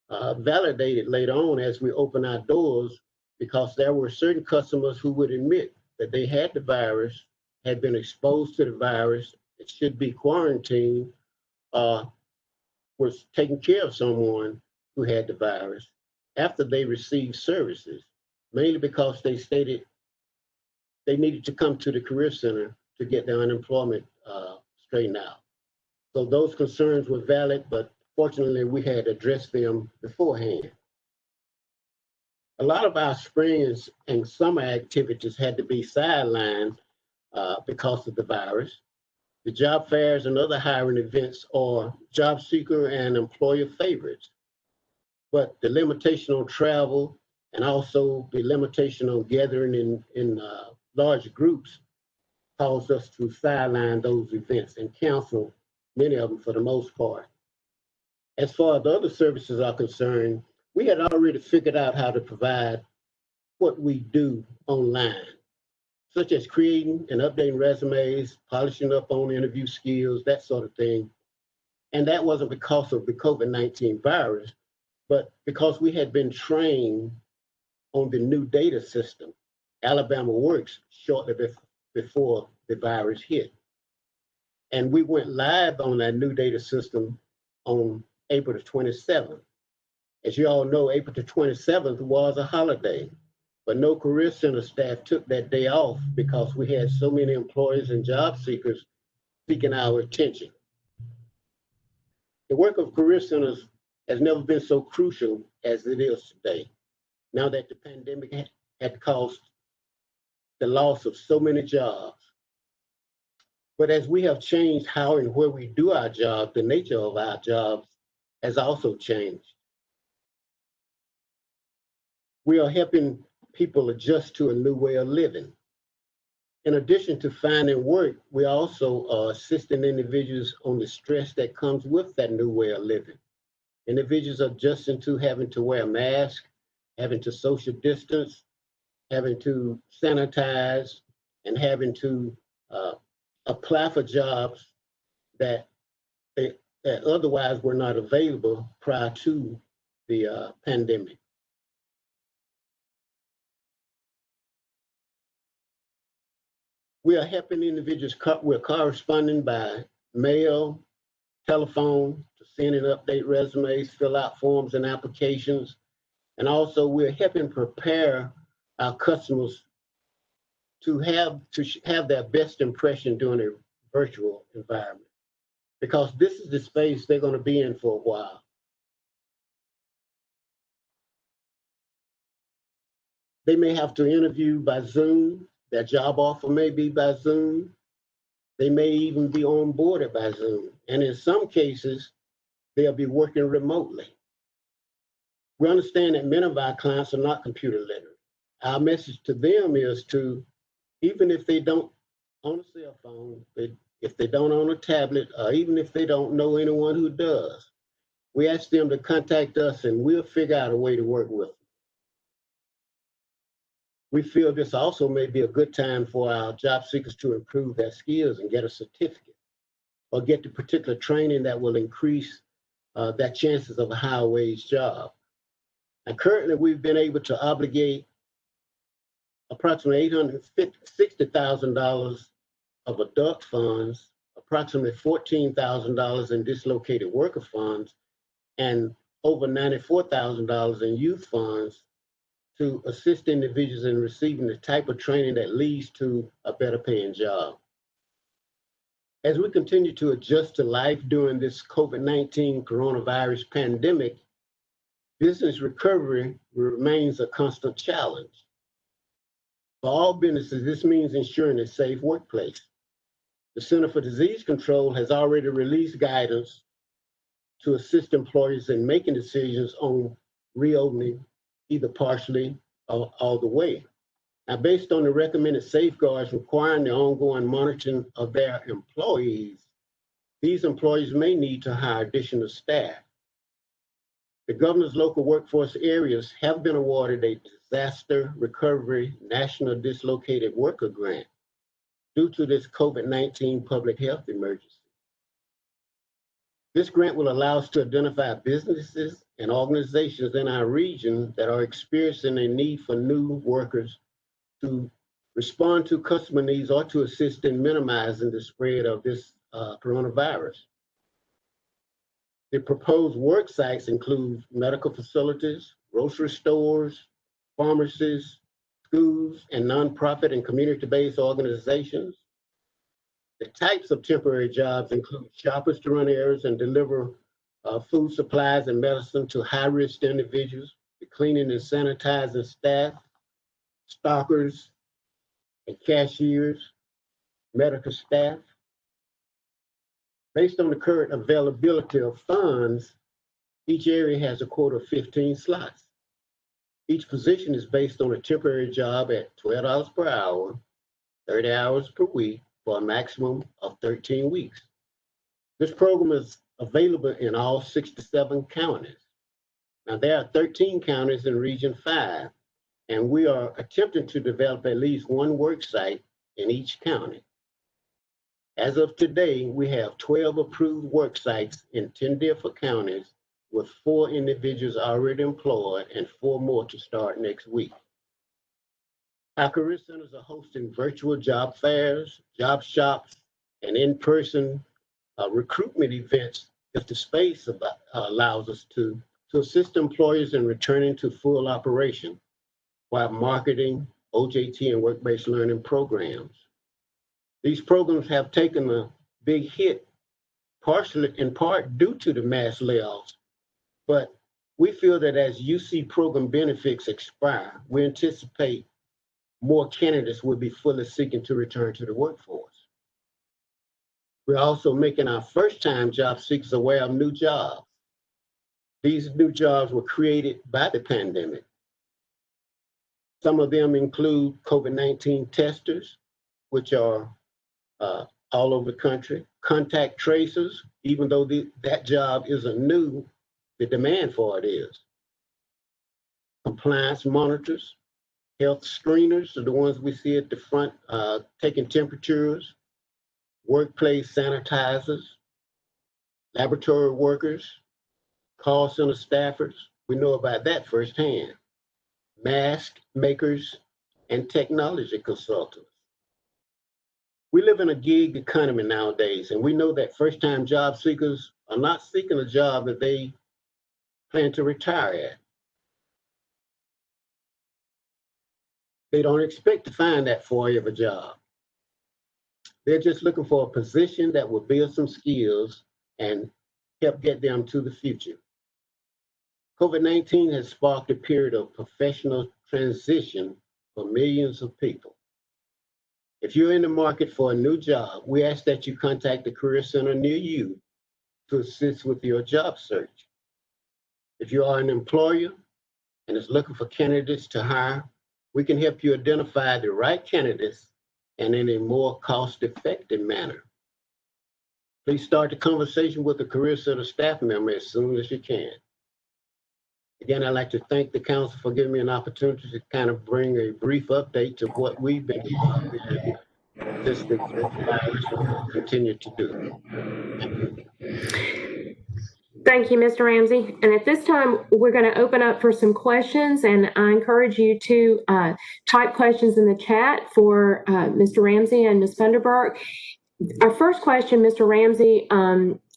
validated later on as we opened our doors because there were certain customers who would admit that they had the virus, had been exposed to the virus, it should be quarantined, was taking care of someone who had the virus after they received services, mainly because they stated they needed to come to the Career Center to get their unemployment straightened out. So those concerns were valid, but fortunately we had addressed them beforehand. A lot of our spring and summer activities had to be sidelined because of the virus. The job fairs and other hiring events are job seeker and employer favorites. But the limitation on travel and also the limitation on gathering in large groups caused us to sideline those events and cancel many of them for the most part. As far as the other services are concerned, we had already figured out how to provide what we do online, such as creating and updating resumes, polishing up on interview skills, that sort of thing. And that wasn't because of the COVID-19 virus, but because we had been trained on the new data system, Alabama Works, shortly before the virus hit. And we went live on that new data system on April the 27th. As you all know, April the 27th was a holiday, but no Career Center staff took that day off because we had so many employees and job seekers seeking our attention. The work of Career Centers has never been so crucial as it is today, now that the pandemic had caused the loss of so many jobs. But as we have changed how and where we do our job, the nature of our jobs has also changed. We are helping people adjust to a new way of living. In addition to finding work, we also are assisting individuals on the stress that comes with that new way of living. Individuals adjusting to having to wear a mask, having to social distance, having to sanitize, and having to apply for jobs that otherwise were not available prior to the pandemic. We are helping individuals, we're corresponding by mail, telephone, to send and update resumes, fill out forms and applications. And also we're helping prepare our customers to have their best impression during a virtual environment, because this is the space they're going to be in for a while. They may have to interview by Zoom. Their job offer may be by Zoom. They may even be onboarded by Zoom. And in some cases, they'll be working remotely. We understand that many of our clients are not computer literate. Our message to them is to, even if they don't own a cell phone, if they don't own a tablet, or even if they don't know anyone who does, we ask them to contact us and we'll figure out a way to work with them. We feel this also may be a good time for our job seekers to improve their skills and get a certificate or get the particular training that will increase their chances of a higher wage job. And currently we've been able to obligate approximately $860,000 of adult funds, approximately $14,000 in dislocated worker funds, and over $94,000 in youth funds to assist individuals in receiving the type of training that leads to a better paying job. As we continue to adjust to life during this COVID-19 coronavirus pandemic, business recovery remains a constant challenge. For all businesses, this means ensuring a safe workplace. The Center for Disease Control has already released guidance to assist employers in making decisions on reopening, either partially or all the way. Now, based on the recommended safeguards requiring the ongoing monitoring of their employees, these employees may need to hire additional staff. The governor's local workforce areas have been awarded a Disaster Recovery National Dislocated Worker Grant due to this COVID-19 public health emergency. This grant will allow us to identify businesses and organizations in our region that are experiencing a need for new workers to respond to customer needs or to assist in minimizing the spread of this coronavirus. The proposed work sites include medical facilities, grocery stores, pharmacies, schools, and nonprofit and community-based organizations. The types of temporary jobs include shoppers to run errands and deliver food supplies and medicine to high-risk individuals, the cleaning and sanitizing staff, stockers and cashiers, medical staff. Based on the current availability of funds, each area has a quota of 15 slots. Each position is based on a temporary job at $12 per hour, 30 hours per week, for a maximum of 13 weeks. This program is available in all 67 counties. Now, there are 13 counties in Region 5, and we are attempting to develop at least one work site in each county. As of today, we have 12 approved work sites in 10 different counties, with 4 individuals already employed and 4 more to start next week. Our career centers are hosting virtual job fairs, job shops, and in-person recruitment events if the space allows us to assist employers in returning to full operation while marketing OJT and work-based learning programs. These programs have taken a big hit, partially in part due to the mass layoffs, but we feel that as UC program benefits expire, we anticipate more candidates will be fully seeking to return to the workforce. We're also making our first-time job seekers aware of new jobs. These new jobs were created by the pandemic. Some of them include COVID-19 testers, which are all over the country, contact tracers, even though that job isn't new, the demand for it is. Compliance monitors, health screeners are the ones we see at the front taking temperatures, workplace sanitizers, laboratory workers, call center staffers. We know about that firsthand. Mask makers and technology consultants. We live in a gig economy nowadays, and we know that first-time job seekers are not seeking a job that they plan to retire at. They don't expect to find that forever job. They're just looking for a position that will build some skills and help get them to the future. COVID-19 has sparked a period of professional transition for millions of people. If you're in the market for a new job, we ask that you contact the Career Center near you to assist with your job search. If you are an employer and is looking for candidates to hire, we can help you identify the right candidates and in a more cost-effective manner. Please start the conversation with a Career Center staff member as soon as you can. Again, I'd like to thank the council for giving me an opportunity to kind of bring a brief update to what we've been involved in this virus will continue to do. Thank you, Mr. Ramsey. And at this time, we're going to open up for some questions, and I encourage you to type questions in the chat for Mr. Ramsey and Ms. Funderburk. Our first question, Mr. Ramsey,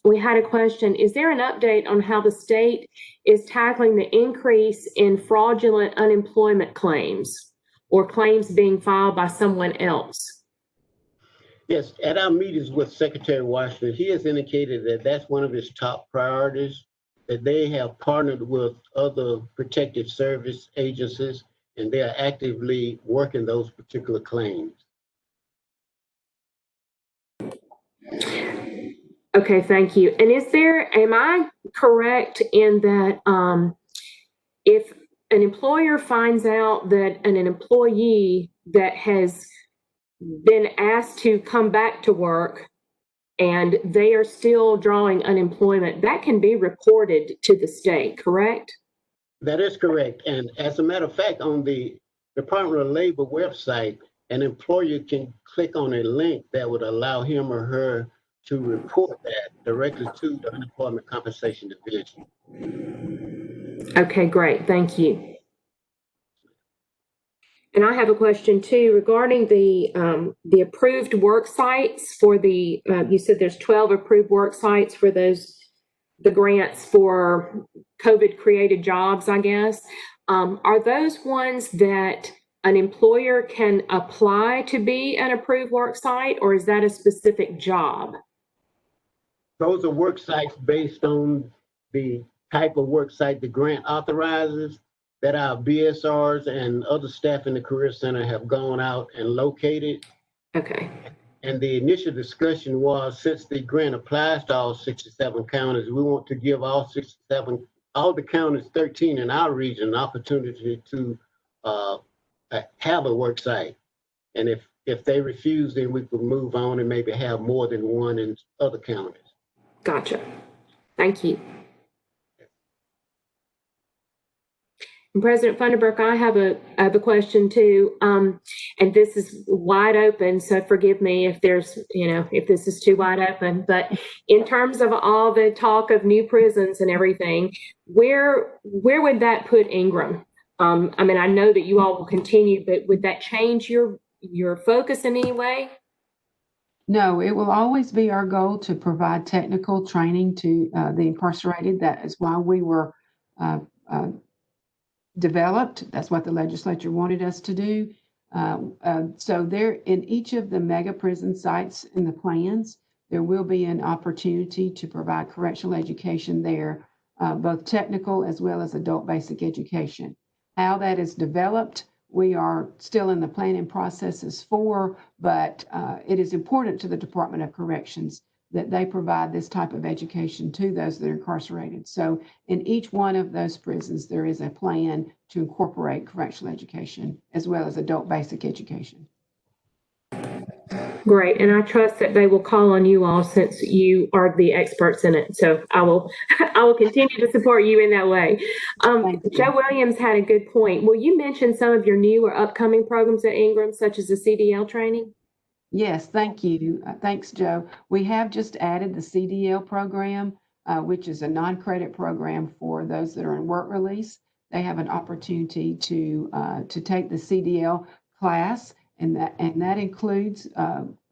we had a question. Is there an update on how the state is tackling the increase in fraudulent unemployment claims or claims being filed by someone else? Yes, at our meetings with Secretary Washington, he has indicated that that's one of his top priorities, that they have partnered with other protective service agencies, and they are actively working those particular claims. Okay, thank you. And am I correct in that if an employer finds out that an employee that has been asked to come back to work and they are still drawing unemployment, that can be reported to the state, correct? That is correct. And as a matter of fact, on the Department of Labor website, an employer can click on a link that would allow him or her to report that directly to the Unemployment Compensation Division. Okay, great. Thank you. And I have a question too regarding the approved work sites for the, you said there's 12 approved work sites for the grants for COVID created jobs, I guess. Are those ones that an employer can apply to be an approved work site, or is that a specific job? Those are work sites based on the type of work site the grant authorizes that our BSRs and other staff in the Career Center have gone out and located. Okay. And the initial discussion was, since the grant applies to all 67 counties, we want to give all the counties, 13 in our region, an opportunity to have a work site. And if they refuse, then we could move on and maybe have more than one in other counties. Gotcha. Thank you. And President Funderburk, I have a question too, and this is wide open, so forgive me if there's, if this is too wide open, but in terms of all the talk of new prisons and everything, where would that put Ingram? I mean, I know that you all will continue, but would that change your focus in any way? No, it will always be our goal to provide technical training to the incarcerated. That is why we were developed. That's what the legislature wanted us to do. So there, in each of the mega prison sites in the plans, there will be an opportunity to provide correctional education there, both technical as well as adult basic education. How that is developed, we are still in the planning processes for, but it is important to the Department of Corrections that they provide this type of education to those that are incarcerated. So in each one of those prisons, there is a plan to incorporate correctional education as well as adult basic education. Great, and I trust that they will call on you all since you are the experts in it. So I will continue to support you in that way. Joe Williams had a good point. Will you mention some of your new or upcoming programs at Ingram, such as the CDL training? Yes, thank you. Thanks, Joe. We have just added the CDL program, which is a non-credit program for those that are in work release. They have an opportunity to take the CDL class, and that includes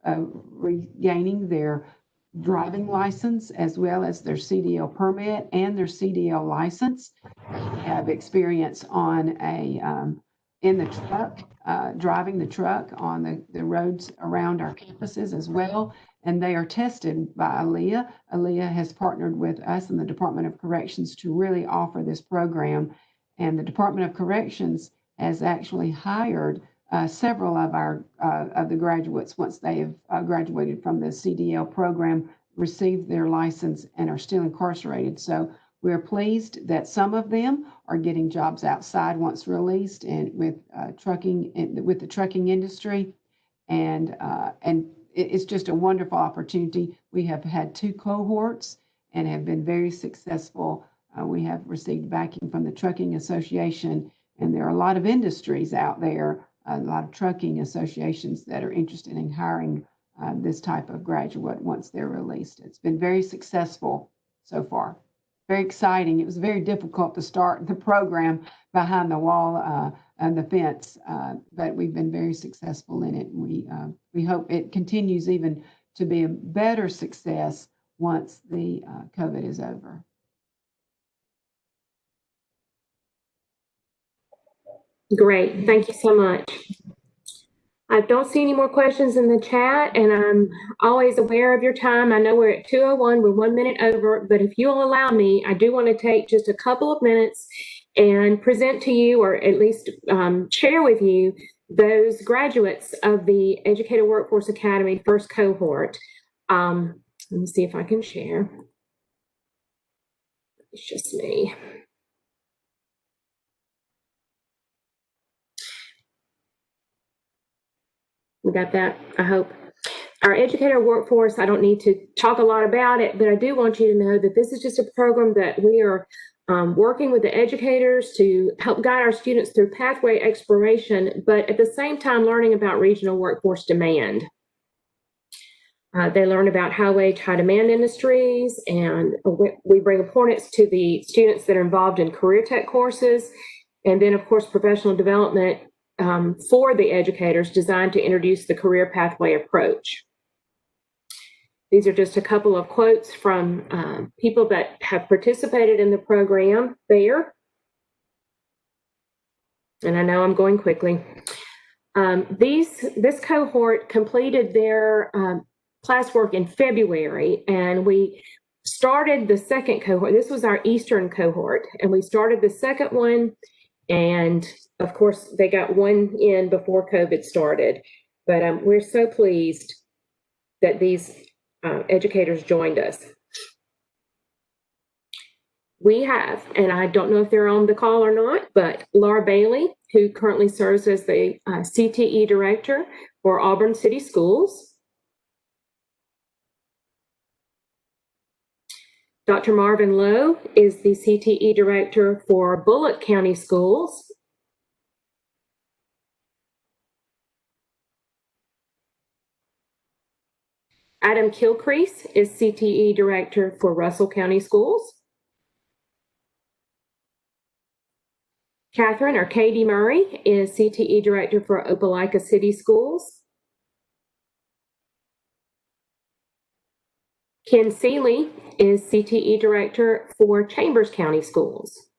regaining their driving license as well as their CDL permit and their CDL license. They have experience on in the truck, driving the truck on the roads around our campuses as well. And they are tested by ALEA. ALEA has partnered with us and the Department of Corrections to really offer this program. And the Department of Corrections has actually hired several of the graduates, once they have graduated from the CDL program, received their license and are still incarcerated. So we're pleased that some of them are getting jobs outside once released, and with the trucking industry, and it's just a wonderful opportunity. We have had 2 cohorts and have been very successful. We have received backing from the Trucking Association, and there are a lot of industries out there, a lot of trucking associations that are interested in hiring this type of graduate once they're released. It's been very successful so far. Very exciting. It was very difficult to start the program behind the wall and the fence, but we've been very successful in it. We hope it continues even to be a better success once the COVID is over. Great. Thank you so much. I don't see any more questions in the chat, and I'm always aware of your time. I know we're at 2:01, we're 1 minute over, but if you'll allow me, I do want to take just a couple of minutes and present to you, or at least share with you, those graduates of the Educator Workforce Academy first cohort. Let me see if I can share. It's just me. We got that, I hope. Our educator workforce, I don't need to talk a lot about it, but I do want you to know that this is just a program that we are working with the educators to help guide our students through pathway exploration, but at the same time learning about regional workforce demand. They learn about high-wage, high-demand industries, and we bring importance to the students that are involved in career tech courses, and then, of course, professional development for the educators designed to introduce the career pathway approach. These are just a couple of quotes from people that have participated in the program there. And I know I'm going quickly. This cohort completed their classwork in February, and we started the second cohort. This was our Eastern cohort, and we started the second one, and of course they got one in before COVID started, but we're so pleased that these educators joined us. We have, and I don't know if they're on the call or not, but Laura Bailey, who currently serves as the CTE director for Auburn City Schools. Dr. Marvin Lowe is the CTE director for Bullock County Schools. Adam Kilcrease is CTE director for Russell County Schools. Catherine, or Katie Murray, is CTE director for Opelika City Schools. Ken Seeley is CTE director for Chambers County Schools.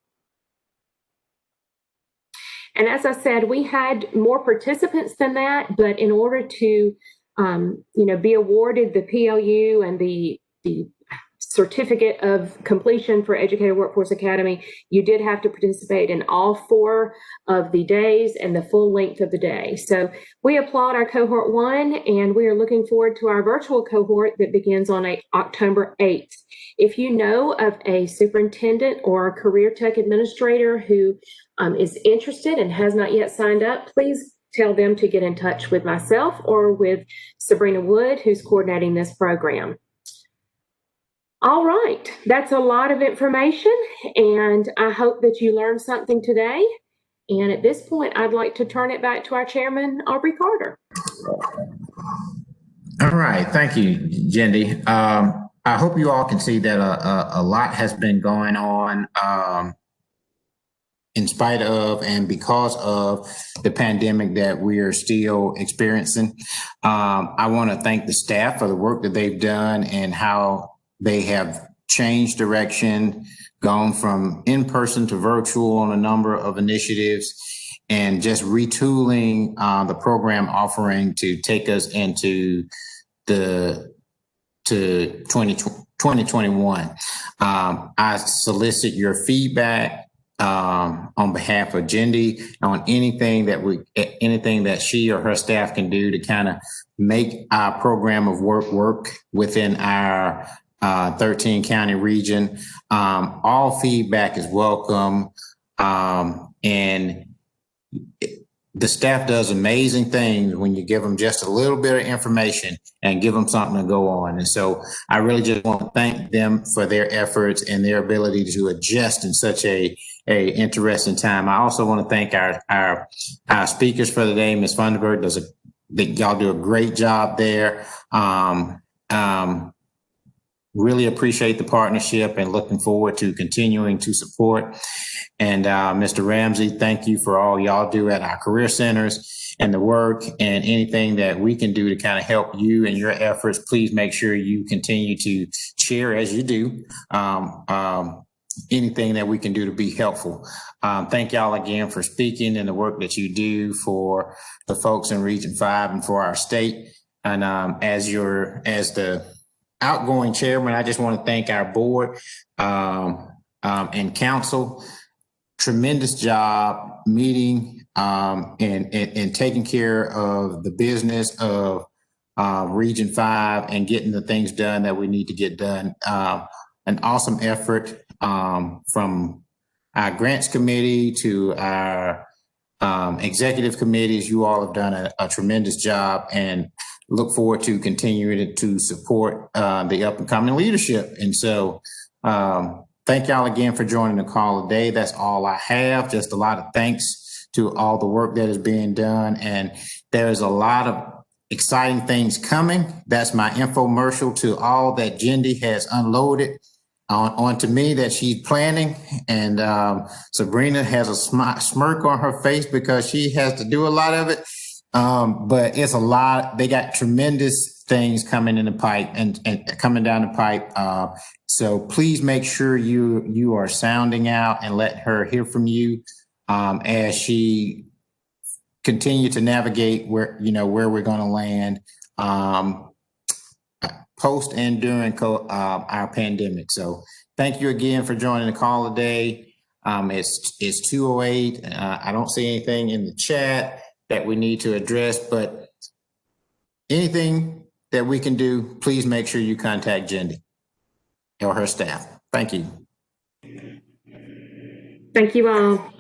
And as I said, we had more participants than that, but in order to be awarded the PLU and the certificate of completion for Educator Workforce Academy, you did have to participate in all 4 of the days and the full length of the day. So we applaud our cohort 1, and we are looking forward to our virtual cohort that begins on October 8th. If you know of a superintendent or a career tech administrator who is interested and has not yet signed up, please tell them to get in touch with myself or with Sabrina Wood, who's coordinating this program. All right, that's a lot of information, and I hope that you learned something today. And at this point, I'd like to turn it back to our chairman, Aubrey Carter. All right, thank you, Jendi. I hope you all can see that a lot has been going on in spite of and because of the pandemic that we are still experiencing. I want to thank the staff for the work that they've done and how they have changed direction, gone from in-person to virtual on a number of initiatives, and just retooling the program offering to take us into to 2021. I solicit your feedback on behalf of Jendi on anything that she or her staff can do to kind of make our program of work within our 13 county region. All feedback is welcome. And the staff does amazing things when you give them just a little bit of information and give them something to go on. And so I really just want to thank them for their efforts and their ability to adjust in such a interesting time. I also want to thank our speakers for the day. Ms. Funderburg y'all do a great job there. Really appreciate the partnership and looking forward to continuing to support. And Mr. Ramsey, thank you for all y'all do at our career centers and the work and anything that we can do to kind of help you and your efforts. Please make sure you continue to share as you do anything that we can do to be helpful. Thank y'all again for speaking and the work that you do for the folks in Region 5 and for our state. And as the outgoing chairman, I just want to thank our board and council. Tremendous job meeting and taking care of the business of Region 5 and getting the things done that we need to get done. An awesome effort from our grants committee to our executive committees. You all have done a tremendous job, and look forward to continuing to support the up and coming leadership. And so thank y'all again for joining the call today. That's all I have. Just a lot of thanks to all the work that is being done. And there's a lot of exciting things coming. That's my infomercial to all that Jindy has unloaded onto me that she's planning. And Sabrina has a smirk on her face because she has to do a lot of it. But it's a lot. They got tremendous things coming in the pipe and coming down the pipe. So please make sure you are sounding out and let her hear from you as she continue to navigate where we're going to land post and during our pandemic. So thank you again for joining the call today. It's 2:08. I don't see anything in the chat that we need to address, but anything that we can do, please make sure you contact Jindy or her staff. Thank you. Thank you all.